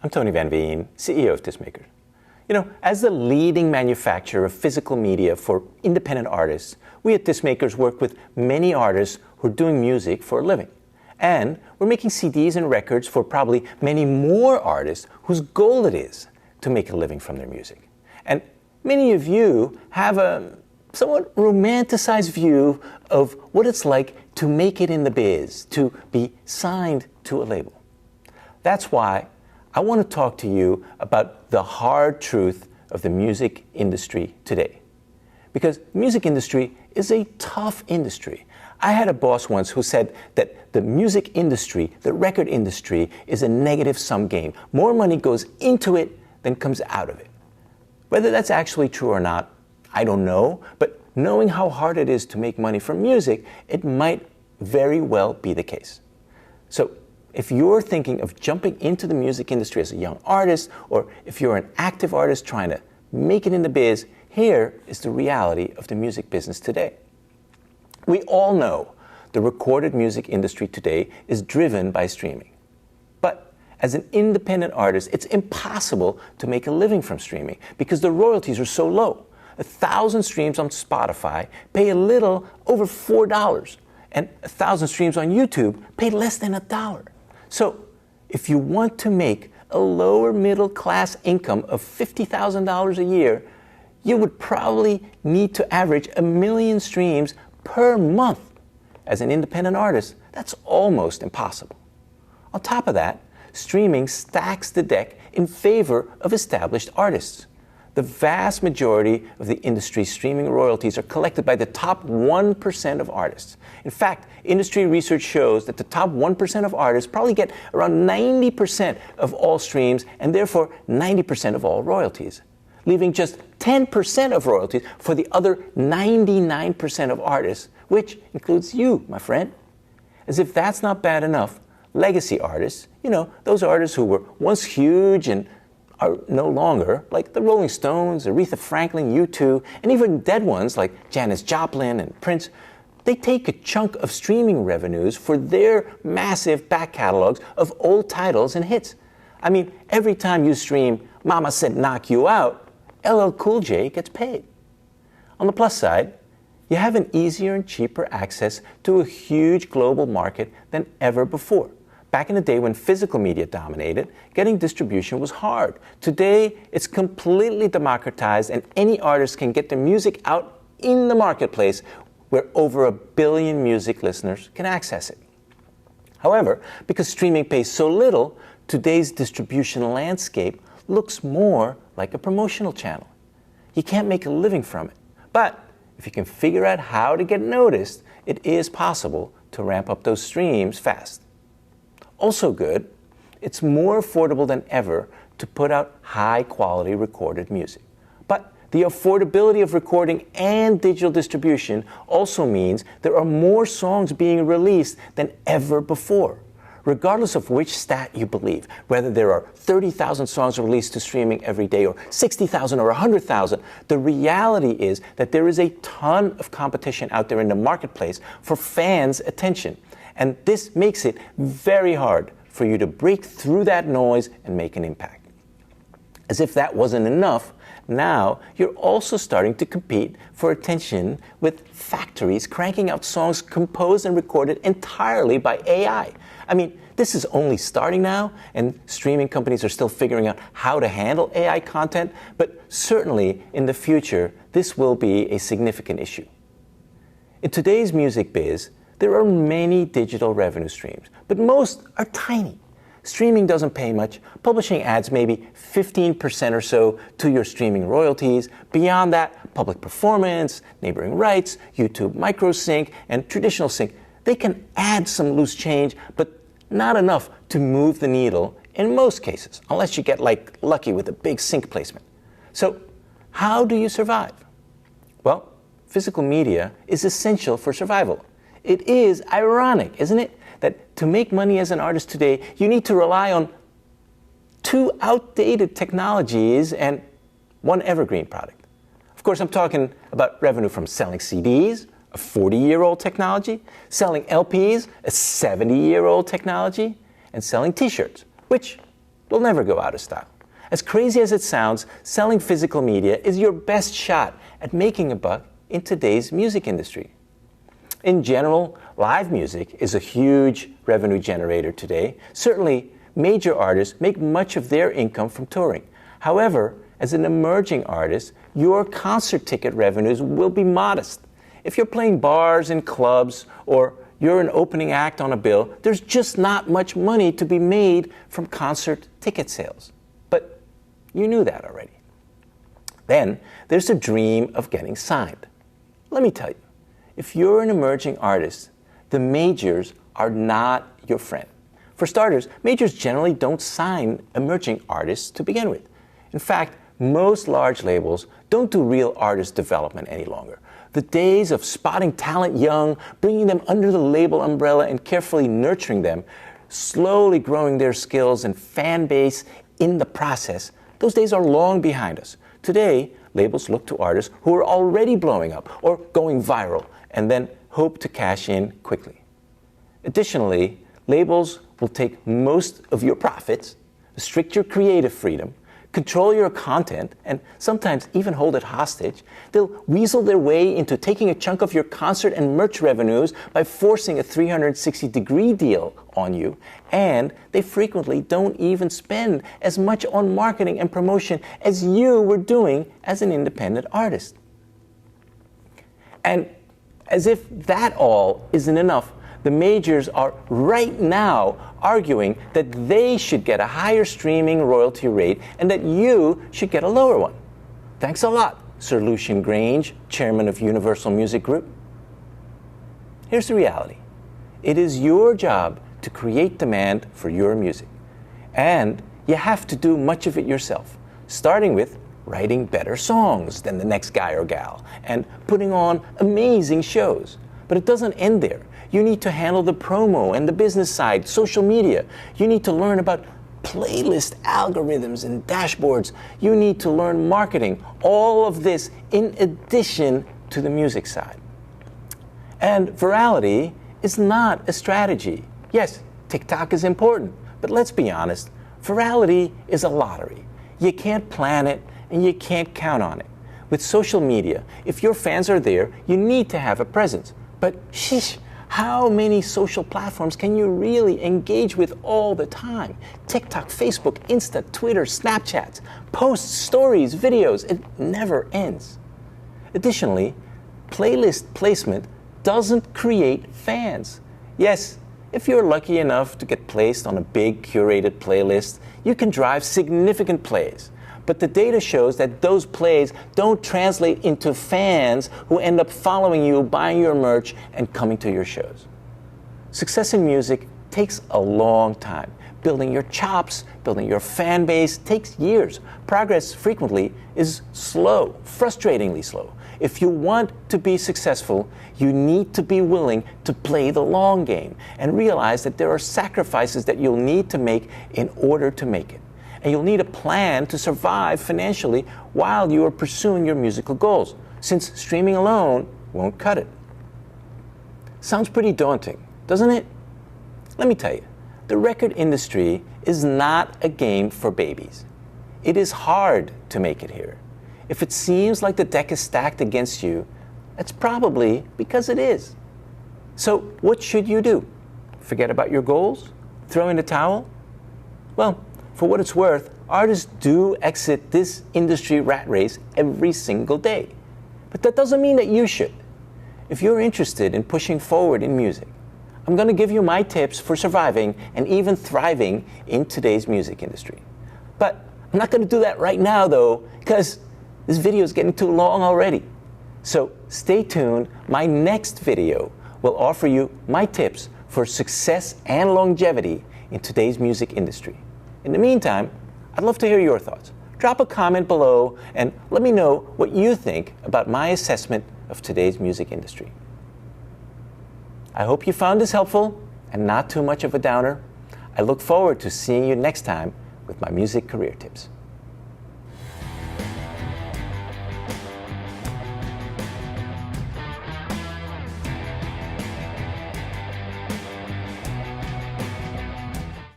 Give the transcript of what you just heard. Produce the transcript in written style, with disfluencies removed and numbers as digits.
I'm Tony Van Veen, CEO of Discmakers. As the leading manufacturer of physical media for independent artists, we at Discmakers work with many artists who are doing music for a living. And we're making CDs and records for probably many more artists whose goal it is to make a living from their music. And many of you have a somewhat romanticized view of what it's like to make it in the biz, to be signed to a label. That's why I want to talk to you about the hard truth of the music industry today. Because the music industry is a tough industry. I had a boss once who said that the music industry, the record industry, is a negative-sum game. More money goes into it than comes out of it. Whether that's actually true or not, I don't know, but knowing how hard it is to make money from music, it might very well be the case. So, if you're thinking of jumping into the music industry as a young artist, or if you're an active artist trying to make it in the biz, here is the reality of the music business today. We all know the recorded music industry today is driven by streaming. But as an independent artist, it's impossible to make a living from streaming because the royalties are so low. 1,000 streams on Spotify pay a little over $4, and 1,000 streams on YouTube pay less than $1. So, if you want to make a lower middle class income of $50,000 a year, you would probably need to average 1 million streams per month. As an independent artist, that's almost impossible. On top of that, streaming stacks the deck in favor of established artists. The vast majority of the industry's streaming royalties are collected by the top 1% of artists. In fact, industry research shows that the top 1% of artists probably get around 90% of all streams and therefore 90% of all royalties, leaving just 10% of royalties for the other 99% of artists, which includes you, my friend. As if that's not bad enough, legacy artists, those artists who were once huge and are no longer, like the Rolling Stones, Aretha Franklin, U2, and even dead ones like Janis Joplin and Prince, they take a chunk of streaming revenues for their massive back catalogs of old titles and hits. I mean, every time you stream Mama Said Knock You Out, LL Cool J gets paid. On the plus side, you have an easier and cheaper access to a huge global market than ever before. Back in the day when physical media dominated, getting distribution was hard. Today, it's completely democratized and any artist can get their music out in the marketplace where over 1 billion music listeners can access it. However, because streaming pays so little, today's distribution landscape looks more like a promotional channel. You can't make a living from it. But if you can figure out how to get noticed, it is possible to ramp up those streams fast. Also good, it's more affordable than ever to put out high-quality recorded music. But the affordability of recording and digital distribution also means there are more songs being released than ever before. Regardless of which stat you believe, whether there are 30,000 songs released to streaming every day or 60,000 or 100,000, the reality is that there is a ton of competition out there in the marketplace for fans' attention. And this makes it very hard for you to break through that noise and make an impact. As if that wasn't enough, now you're also starting to compete for attention with factories cranking out songs composed and recorded entirely by AI. I mean, this is only starting now, and streaming companies are still figuring out how to handle AI content, but certainly in the future, this will be a significant issue. In today's music biz, there are many digital revenue streams, but most are tiny. Streaming doesn't pay much. Publishing adds maybe 15% or so to your streaming royalties. Beyond that, public performance, neighboring rights, YouTube microsync, and traditional sync, they can add some loose change, but not enough to move the needle in most cases, unless you get lucky with a big sync placement. So, how do you survive? Well, physical media is essential for survival. It is ironic, isn't it, that to make money as an artist today, you need to rely on 2 outdated technologies and 1 evergreen product. Of course, I'm talking about revenue from selling CDs, a 40-year-old technology, selling LPs, a 70-year-old technology, and selling T-shirts, which They'll never go out of style. As crazy as it sounds, selling physical media is your best shot at making a buck in today's music industry. In general, live music is a huge revenue generator today. Certainly, major artists make much of their income from touring. However, as an emerging artist, your concert ticket revenues will be modest. If you're playing bars and clubs or you're an opening act on a bill, there's just not much money to be made from concert ticket sales. But you knew that already. Then there's the dream of getting signed. Let me tell you, if you're an emerging artist, the majors are not your friend. For starters, majors generally don't sign emerging artists to begin with. In fact, most large labels don't do real artist development any longer. The days of spotting talent young, bringing them under the label umbrella and carefully nurturing them, slowly growing their skills and fan base in the process, those days are long behind us. Today, labels look to artists who are already blowing up or going viral and then hope to cash in quickly. Additionally, labels will take most of your profits, restrict your creative freedom, control your content, and sometimes even hold it hostage. They'll weasel their way into taking a chunk of your concert and merch revenues by forcing a 360-degree deal on you, and they frequently don't even spend as much on marketing and promotion as you were doing as an independent artist. And as if that all isn't enough, the majors are right now arguing that they should get a higher streaming royalty rate and that you should get a lower one. Thanks a lot, Sir Lucian Grange, chairman of Universal Music Group. Here's the reality. It is your job to create demand for your music. And you have to do much of it yourself, starting with writing better songs than the next guy or gal and putting on amazing shows. But it doesn't end there. You need to handle the promo and the business side, social media. You need to learn about playlist algorithms and dashboards. You need to learn marketing. All of this in addition to the music side. And virality is not a strategy. Yes, TikTok is important, but let's be honest, virality is a lottery. You can't plan it and you can't count on it. With social media, if your fans are there, you need to have a presence. But sheesh, how many social platforms can you really engage with all the time? TikTok, Facebook, Insta, Twitter, Snapchat, posts, stories, videos, it never ends. Additionally, playlist placement doesn't create fans. Yes, if you're lucky enough to get placed on a big curated playlist, you can drive significant plays. But the data shows that those plays don't translate into fans who end up following you, buying your merch, and coming to your shows. Success in music takes a long time. Building your chops, building your fan base takes years. Progress frequently is slow, frustratingly slow. If you want to be successful, you need to be willing to play the long game and realize that there are sacrifices that you'll need to make in order to make it. And you'll need a plan to survive financially while you are pursuing your musical goals, since streaming alone won't cut it. Sounds pretty daunting, doesn't it? Let me tell you, the record industry is not a game for babies. It is hard to make it here. If it seems like the deck is stacked against you, that's probably because it is. So what should you do? Forget about your goals? Throw in the towel? Well, for what it's worth, artists do exit this industry rat race every single day. But that doesn't mean that you should. If you're interested in pushing forward in music, I'm going to give you my tips for surviving and even thriving in today's music industry. But I'm not going to do that right now, though, because this video is getting too long already. So stay tuned. My next video will offer you my tips for success and longevity in today's music industry. In the meantime, I'd love to hear your thoughts. Drop a comment below and let me know what you think about my assessment of today's music industry. I hope you found this helpful and not too much of a downer. I look forward to seeing you next time with my music career tips.